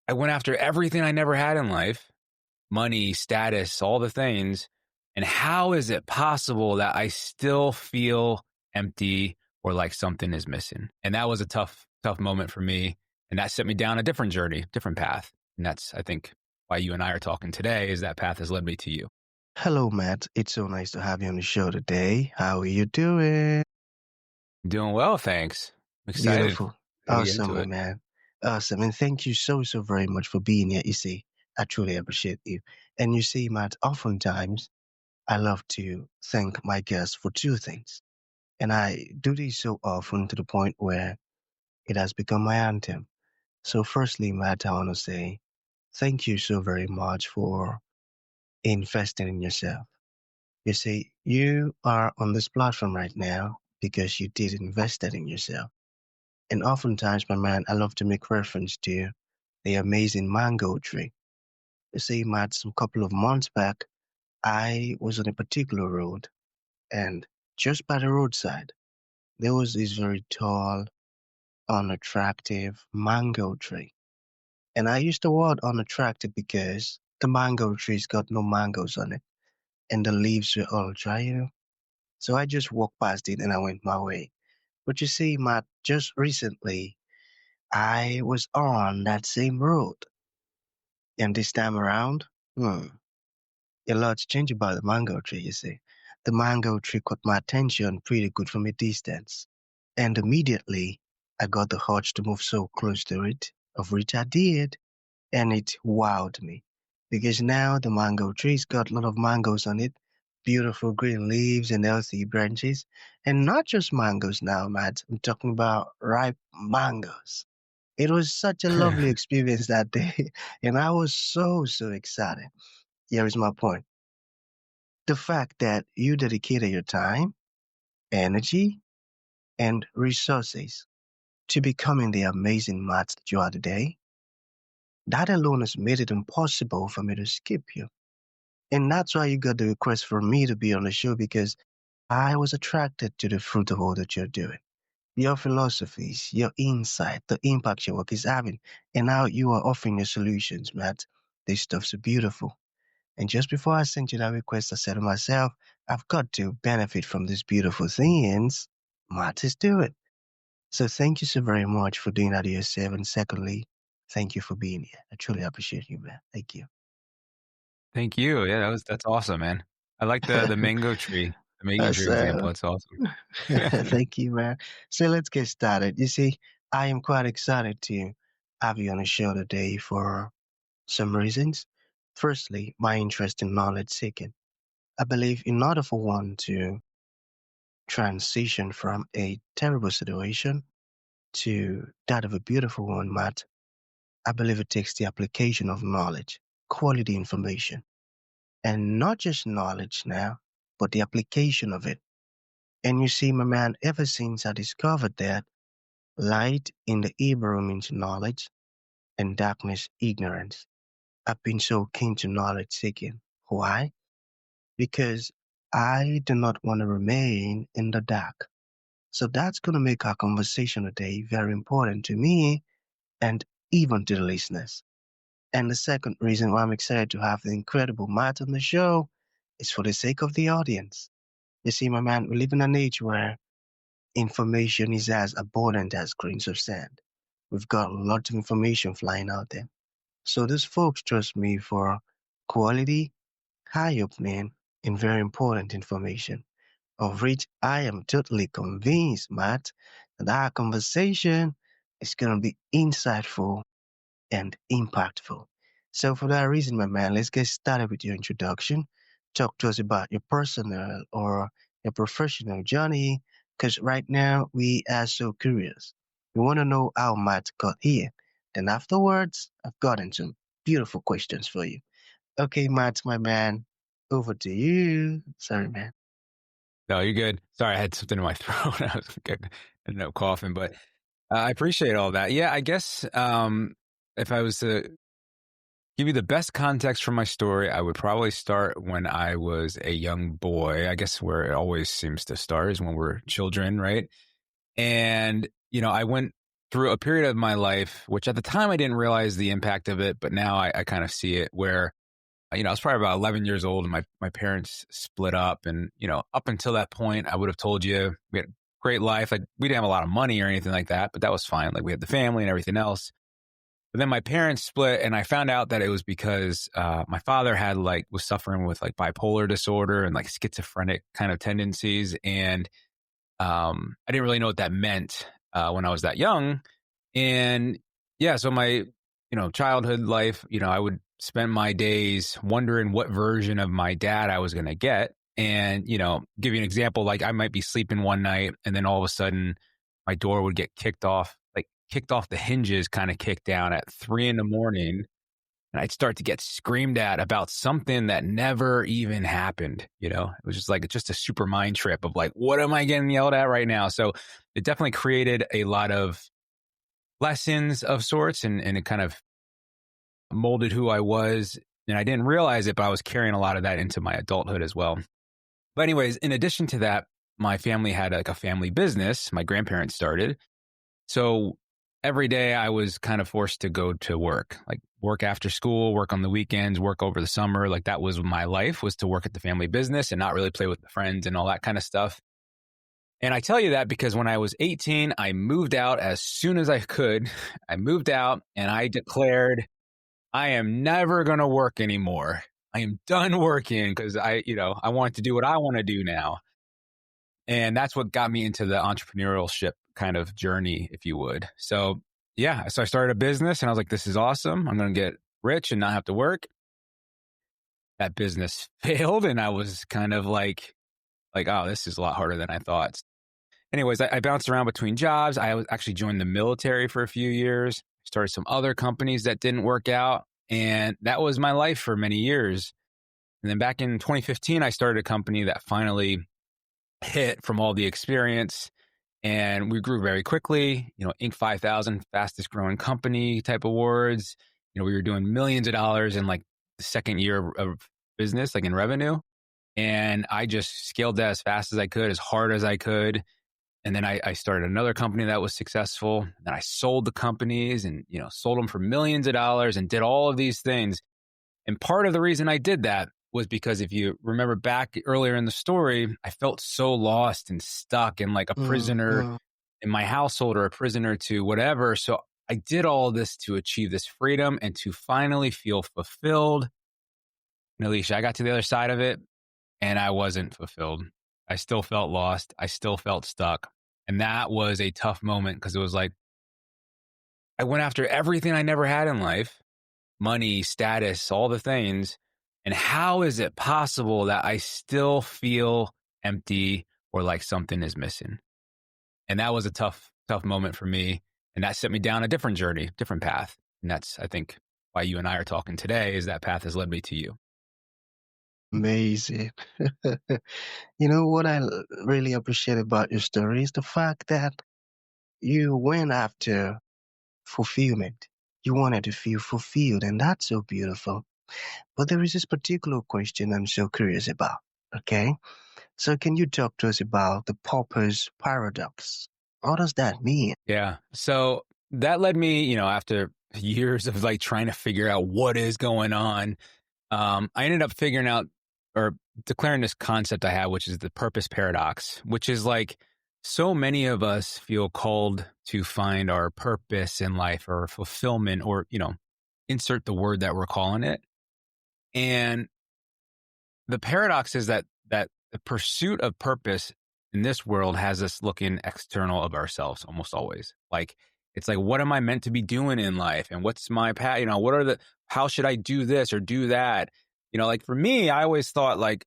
I went after everything I never had in life, money, status, all the things. And how is it possible that I still feel empty or like something is missing? And that was a tough moment for me. And that set me down a different journey, different path. And that's, I think, why you and I are talking today, is that path has led me to you. Hello, Matt. It's so nice to have you on the show today. How are you doing? Doing well, thanks. I'm excited Beautiful. to get Awesome, into my it. man. Awesome. And thank you so very much for being here. You see, I truly appreciate you. And you see, Matt, oftentimes I love to thank my guests for two things. And I do this so often to the point where it has become my anthem. So, firstly, Matt, I want to say thank you so very much for investing in yourself. You see, you are on this platform right now because you did invest that in yourself. And oftentimes, my man, I love to make reference to the amazing mango tree. You see, Matt, some couple of months back, I was on a particular road, and just by the roadside, there was this very tall, unattractive mango tree. And I used the word unattractive because the mango tree's got no mangoes on it, and the leaves were all dry. So I just walked past it and I went my way. But you see, Matt, just recently I was on that same road. And this time around, a lot's changed about the mango tree, you see. The mango tree caught my attention pretty good from a distance. And immediately I got the urge to move so close to it, of which I did. And it wowed me. Because now the mango tree's got a lot of mangoes on it, beautiful green leaves and healthy branches. And not just mangoes now, Matt. I'm talking about ripe mangoes. It was such a lovely experience that day, and I was so excited. Here is my point. The fact that you dedicated your time, energy, and resources to becoming the amazing Matt that you are today, that alone has made it impossible for me to skip you. And that's why you got the request for me to be on the show, because I was attracted to the fruit of all that you're doing. Your philosophies, your insight, the impact your work is having, and how you are offering your solutions, Matt. This stuff's beautiful. And just before I sent you that request, I said to myself, I've got to benefit from these beautiful things Matt is doing. So thank you so very much for doing that to yourself. And secondly, thank you for being here. I truly appreciate you, man. Thank you. Thank you. Yeah, that's awesome, man. I like the mango tree example. so, That's awesome. thank you, man. So let's get started. You see, I am quite excited to have you on the show today for some reasons. Firstly, my interest in knowledge seeking. I believe in order for one to transition from a terrible situation to that of a beautiful one, Matt, I believe it takes the application of knowledge, quality information, and not just knowledge now, but the application of it. And you see, my man, ever since I discovered that light in the Hebrew means knowledge and darkness ignorance, I've been so keen to knowledge seeking. Why? Because I do not want to remain in the dark. So that's going to make our conversation today very important to me and even to the listeners. And the second reason why I'm excited to have the incredible Matt on the show is for the sake of the audience. You see, my man, we live in an age where information is as abundant as grains of sand. We've got lots of information flying out there. So these folks trust me for quality, high opening, and very important information, of which I am totally convinced, Matt, that our conversation is going to be insightful and impactful. So, for that reason, my man, let's get started with your introduction. Talk to us about your personal or your professional journey, because right now we are so curious. We want to know how Matt got here. Then, afterwards, I've gotten some beautiful questions for you. Okay, Matt, my man, over to you. Sorry, man. No, you're good. Sorry, I had something in my throat. I was ended up coughing, but I appreciate all that. Yeah, I guess if I was to give you the best context for my story, I would probably start when I was a young boy. I guess where it always seems to start is when we're children, right? And, I went through a period of my life, which at the time I didn't realize the impact of it, but now I kind of see it where, I was probably about 11 years old and my parents split up. And, up until that point, I would have told you we had a great life. Like we didn't have a lot of money or anything like that, but that was fine. Like we had the family and everything else. But then my parents split and I found out that it was because my father was suffering with like bipolar disorder and like schizophrenic kind of tendencies. And I didn't really know what that meant when I was that young. And yeah, so my, childhood life, I would spend my days wondering what version of my dad I was going to get. And, give you an example, like I might be sleeping one night and then all of a sudden my door would get kicked off the hinges, kind of kicked down at 3 a.m. And I'd start to get screamed at about something that never even happened. It was just a super mind trip of like, what am I getting yelled at right now? So it definitely created a lot of lessons of sorts, and it kind of molded who I was. And I didn't realize it, but I was carrying a lot of that into my adulthood as well. But anyways, in addition to that, my family had like a family business my grandparents started. So every day I was kind of forced to go to work, like work after school, work on the weekends, work over the summer. Like that was my life, was to work at the family business and not really play with the friends and all that kind of stuff. And I tell you that because when I was 18, I moved out as soon as I could. I moved out and I declared, I am never going to work anymore. I am done working because I want to do what I want to do now. And that's what got me into the entrepreneurship kind of journey, if you would. So yeah, so I started a business and I was like, this is awesome. I'm going to get rich and not have to work. That business failed. And I was kind of like, oh, this is a lot harder than I thought. Anyways, I bounced around between jobs. I actually joined the military for a few years, started some other companies that didn't work out. And that was my life for many years. And then back in 2015, I started a company that finally hit from all the experience. And we grew very quickly, Inc. 5000, fastest growing company type awards. We were doing millions of dollars in like the second year of business, like in revenue. And I just scaled that as fast as I could, as hard as I could. And then I started another company that was successful. Then I sold the companies and, sold them for millions of dollars and did all of these things. And part of the reason I did that was because if you remember back earlier in the story, I felt so lost and stuck and like a prisoner Mm. in my household or a prisoner to whatever. So I did all this to achieve this freedom and to finally feel fulfilled. And Elisha, I got to the other side of it and I wasn't fulfilled. I still felt lost. I still felt stuck. And that was a tough moment because it was like, I went after everything I never had in life, money, status, all the things. And how is it possible that I still feel empty or like something is missing? And that was a tough moment for me. And that set me down a different journey, different path. And that's, I think, why you and I are talking today, is that path has led me to you. Amazing. What really appreciate about your story is the fact that you went after fulfillment. You wanted to feel fulfilled, and that's so beautiful. But there is this particular question I'm so curious about. Okay. So can you talk to us about the purpose paradox? What does that mean? Yeah. So that led me, after years of like trying to figure out what is going on, I ended up figuring out or declaring this concept I have, which is the purpose paradox, which is like so many of us feel called to find our purpose in life or fulfillment or, insert the word that we're calling it. And the paradox is that the pursuit of purpose in this world has us looking external of ourselves almost always. Like, it's like, what am I meant to be doing in life? And what's my path? How should I do this or do that? Like for me, I always thought like,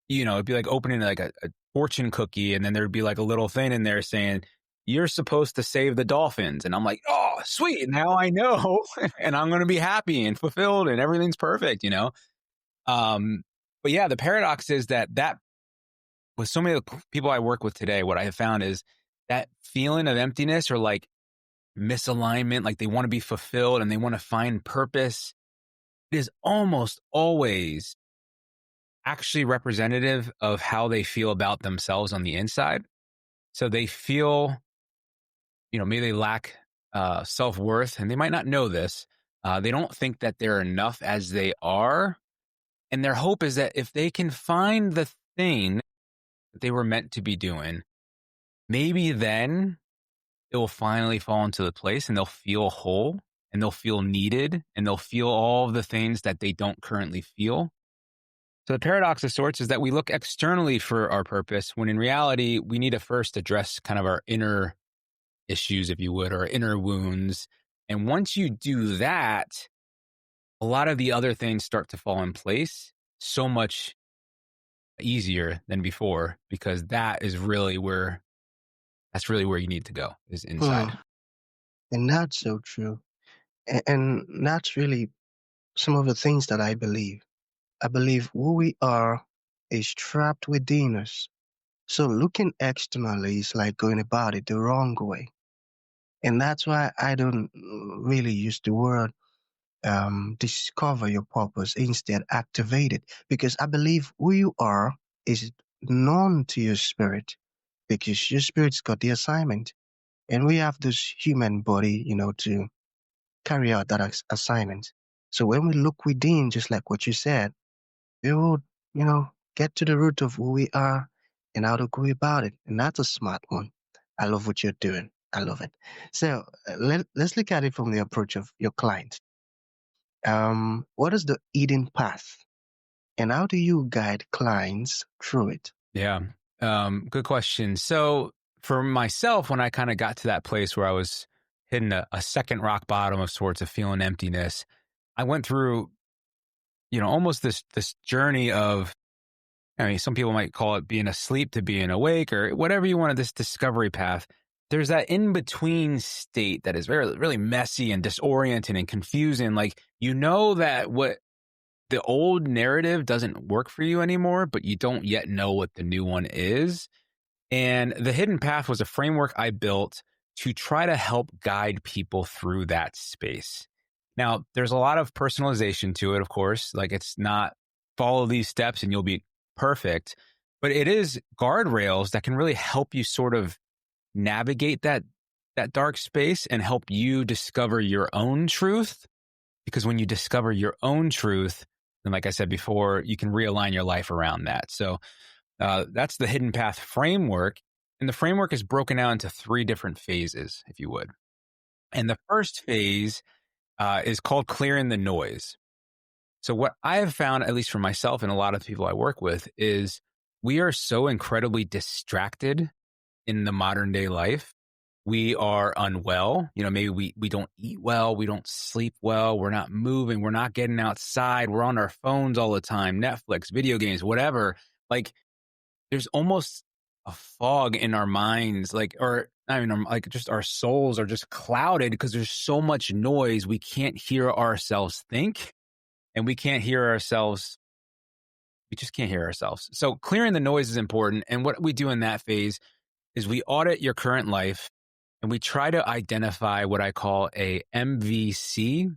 it'd be like opening like a fortune cookie. And then there'd be like a little thing in there saying, you're supposed to save the dolphins. And I'm like, oh, sweet. Now I know. And I'm going to be happy and fulfilled and everything's perfect. But yeah, the paradox is that with so many of the people I work with today, what I have found is that feeling of emptiness or like misalignment, like they want to be fulfilled and they want to find purpose, it is almost always actually representative of how they feel about themselves on the inside. So they feel, maybe they lack self-worth, and they might not know this. They don't think that they're enough as they are. And their hope is that if they can find the thing that they were meant to be doing, maybe then it will finally fall into the place and they'll feel whole and they'll feel needed and they'll feel all of the things that they don't currently feel. So the paradox of sorts is that we look externally for our purpose when in reality, we need to first address kind of our inner issues, if you would, or inner wounds. And once you do that, a lot of the other things start to fall in place so much easier than before, because that's really where you need to go, is Hmm. inside. And that's so true. And that's really some of the things that I believe. I believe who we are is trapped within us. So looking externally is like going about it the wrong way. And that's why I don't really use the word discover your purpose, instead activate it. Because I believe who you are is known to your spirit, because your spirit's got the assignment. And we have this human body, to carry out that assignment. So when we look within, just like what you said, we will, get to the root of who we are and how to go about it. And that's a smart one. I love what you're doing. I love it. So let's look at it from the approach of your client. What is the Eden path, and how do you guide clients through it? Yeah. Good question. So for myself, when I kind of got to that place where I was hitting a second rock bottom of sorts of feeling emptiness, I went through, almost this journey of, I mean, some people might call it being asleep to being awake or whatever you want, this discovery path. There's that in between state that is very, really messy and disorienting and confusing. Like, that what the old narrative doesn't work for you anymore, but you don't yet know what the new one is. And the hidden path was a framework I built to try to help guide people through that space. Now, there's a lot of personalization to it, of course. Like, it's not follow these steps and you'll be perfect, but it is guardrails that can really help you sort of navigate that dark space and help you discover your own truth. Because when you discover your own truth, then like I said before, you can realign your life around that. So that's the hidden path framework. And the framework is broken out into 3 different phases, if you would. And the first phase is called clearing the noise. So what I have found, at least for myself and a lot of people I work with, is we are so incredibly distracted in the modern day life. We are unwell. Maybe we don't eat well. We don't sleep well. We're not moving. We're not getting outside. We're on our phones all the time, Netflix, video games, whatever. Like, there's almost a fog in our minds, like, or I mean, like, just our souls are just clouded because there's so much noise. We can't hear ourselves think, and we can't hear ourselves. We just can't hear ourselves. So clearing the noise is important. And what we do in that phase is we audit your current life and we try to identify what I call a MVC,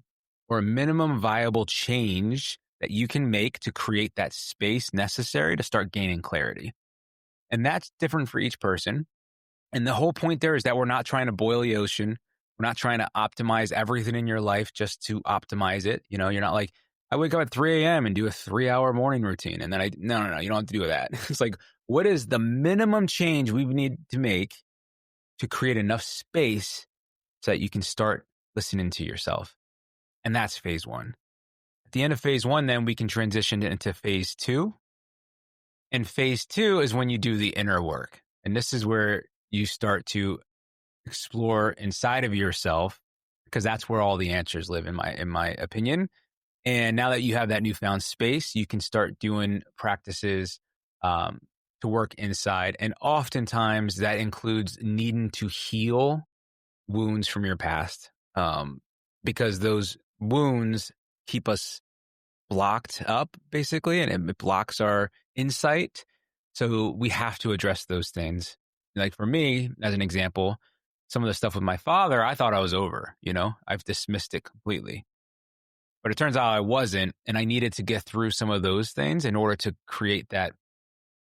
or a minimum viable change that you can make to create that space necessary to start gaining clarity. And that's different for each person. And the whole point there is that we're not trying to boil the ocean. We're not trying to optimize everything in your life just to optimize it. You're not like, I wake up at 3 a.m. and do a 3-hour morning routine. And then no, you don't have to do that. It's like, what is the minimum change we need to make to create enough space so that you can start listening to yourself? And that's phase 1. At the end of phase 1, then we can transition into phase 2. And phase 2 is when you do the inner work. And this is where you start to explore inside of yourself, because that's where all the answers live, in my opinion. And now that you have that newfound space, you can start doing practices to work inside. And oftentimes that includes needing to heal wounds from your past, because those wounds keep us blocked up, basically, and it blocks our insight. So we have to address those things. Like, for me, as an example, some of the stuff with my father, I thought I was over, I've dismissed it completely. But it turns out I wasn't, and I needed to get through some of those things in order to create that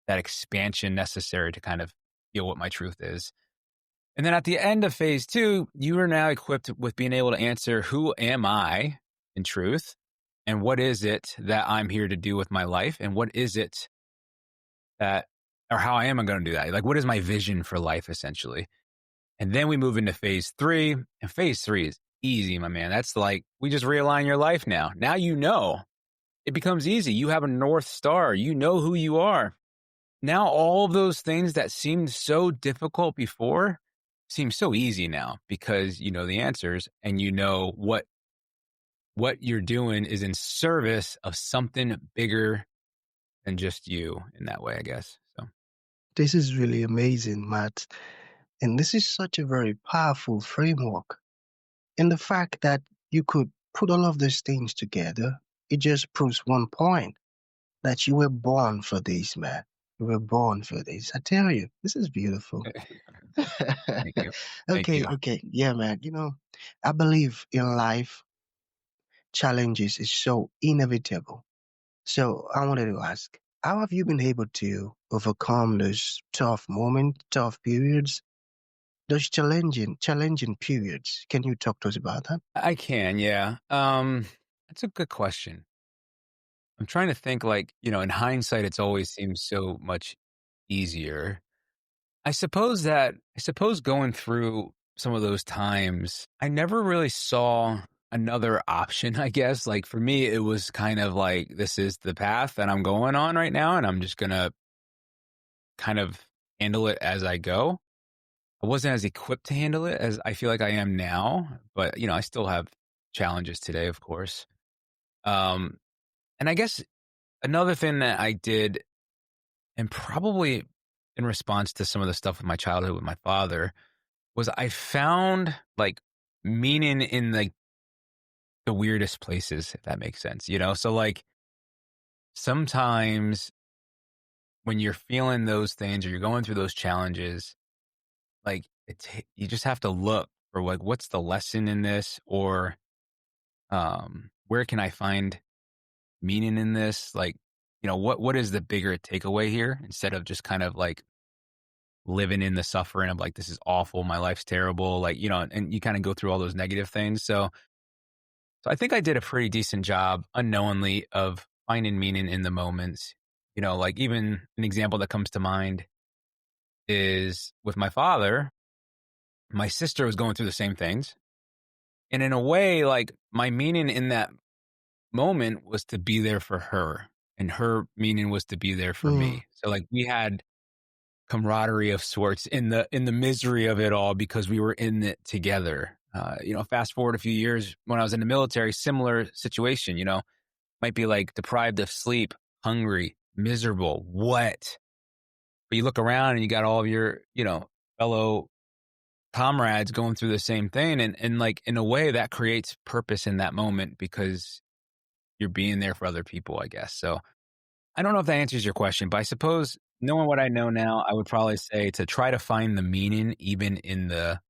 expansion necessary to kind of feel what my truth is. And then at the end of phase 2, you are now equipped with being able to answer, who am I in truth? And what is it that I'm here to do with my life? And what is it that, or how am I going to do that? Like, what is my vision for life, essentially? And then we move into phase 3. And phase 3 is easy, my man. That's like, we just realign your life now. Now you know. It becomes easy. You have a North Star. You know who you are. Now all of those things that seemed so difficult before seem so easy now because you know the answers and you know what you're doing is in service of something bigger than just you in that way, I guess. So This is really amazing, Matt. And this is such a very powerful framework. And the fact that you could put all of these things together, it just proves one point that you were born for this, man. You were born for this. I tell you, this is beautiful. thank you. Thank Okay, you. okay. Yeah, man. I believe in life, challenges is so inevitable. So I wanted to ask, how have you been able to overcome those tough moments, tough periods, those challenging periods? Can you talk to us about that? I can, yeah. That's a good question. I'm trying to think like, in hindsight, it's always seemed so much easier. I suppose going through some of those times, I never really saw another option, I guess. Like for me, it was kind of like this is the path that I'm going on right now, and I'm just gonna kind of handle it as I go. I wasn't as equipped to handle it as I feel like I am now, but I still have challenges today, of course. Um, and I guess another thing that I did, and probably in response to some of the stuff with my childhood with my father, was I found like meaning in like the weirdest places, if that makes sense, So like sometimes when you're feeling those things or you're going through those challenges, like you just have to look for like what's the lesson in this, or where can I find meaning in this? Like, what is the bigger takeaway here, instead of just kind of like living in the suffering of like, this is awful, my life's terrible, like, and you kind of go through all those negative things. So I think I did a pretty decent job unknowingly of finding meaning in the moments. Like even an example that comes to mind is with my father. My sister was going through the same things. And in a way, like my meaning in that moment was to be there for her. And her meaning was to be there for Mm, me. So like we had camaraderie of sorts in the misery of it all because we were in it together. Fast forward a few years when I was in the military, similar situation, might be like deprived of sleep, hungry, miserable, wet. But you look around and you got all of your, fellow comrades going through the same thing. And like in a way that creates purpose in that moment because you're being there for other people, I guess. So I don't know if that answers your question, but I suppose knowing what I know now, I would probably say to try to find the meaning even in the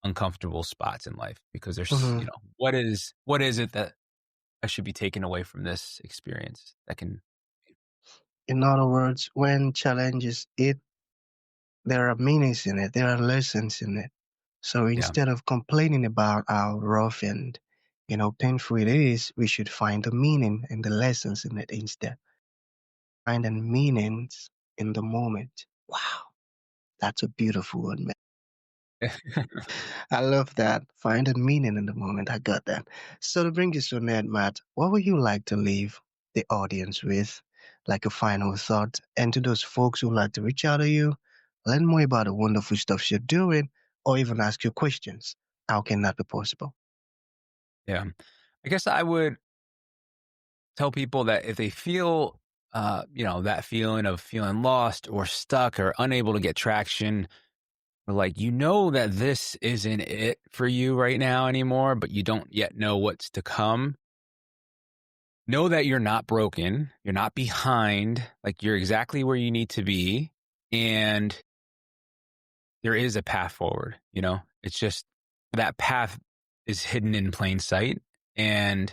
uncomfortable spots in life, because there's, mhm. what is it that I should be taking away from this experience that can, In other words, when challenges it, there are meanings in it, there are lessons in it. So yeah. instead of complaining about how rough and painful it is, we should find the meaning and the lessons in it instead. Find the meanings in the moment. Wow, that's a beautiful one, man. I love that. Find a meaning in the moment. I got that. So to bring this to an end, Matt, what would you like to leave the audience with, like a final thought? And to those folks who like to reach out to you, learn more about the wonderful stuff you're doing, or even ask you questions, how can that be possible? Yeah. I guess I would tell people that if they feel, that feeling of feeling lost or stuck or unable to get traction, or like, that this isn't it for you right now anymore, but you don't yet know what's to come. Know that you're not broken. You're not behind. Like you're exactly where you need to be. And there is a path forward, It's just that path is hidden in plain sight. And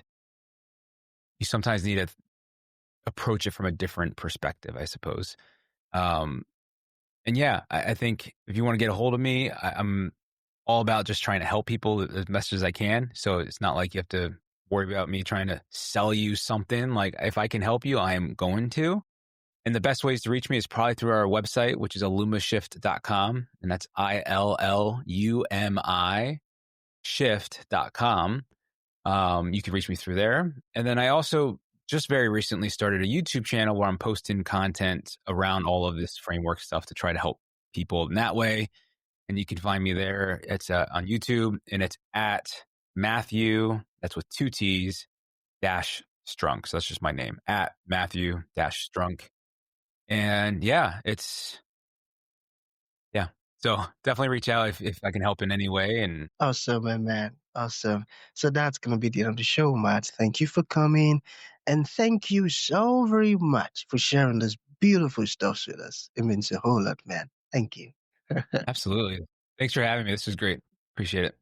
you sometimes need to approach it from a different perspective, I suppose. Um, And yeah, I think if you want to get a hold of me, I'm all about just trying to help people as much as I can. So it's not like you have to worry about me trying to sell you something. Like if I can help you, I am going to. And the best ways to reach me is probably through our website, which is illumishift.com. And that's ILLUMI shift.com. You can reach me through there. And then I also just very recently started a YouTube channel where I'm posting content around all of this framework stuff to try to help people in that way. And you can find me there. It's on YouTube, and it's at Matthew, that's with two T's, dash Strunk. So that's just my name, at Matthew dash Strunk. And yeah, yeah. So definitely reach out if I can help in any way. And Awesome, my man. Awesome. So that's going to be the end of the show, Matt. Thank you for coming. And thank you so very much for sharing this beautiful stuff with us. It means a whole lot, man. Thank you. absolutely. Thanks for having me. This was great. Appreciate it.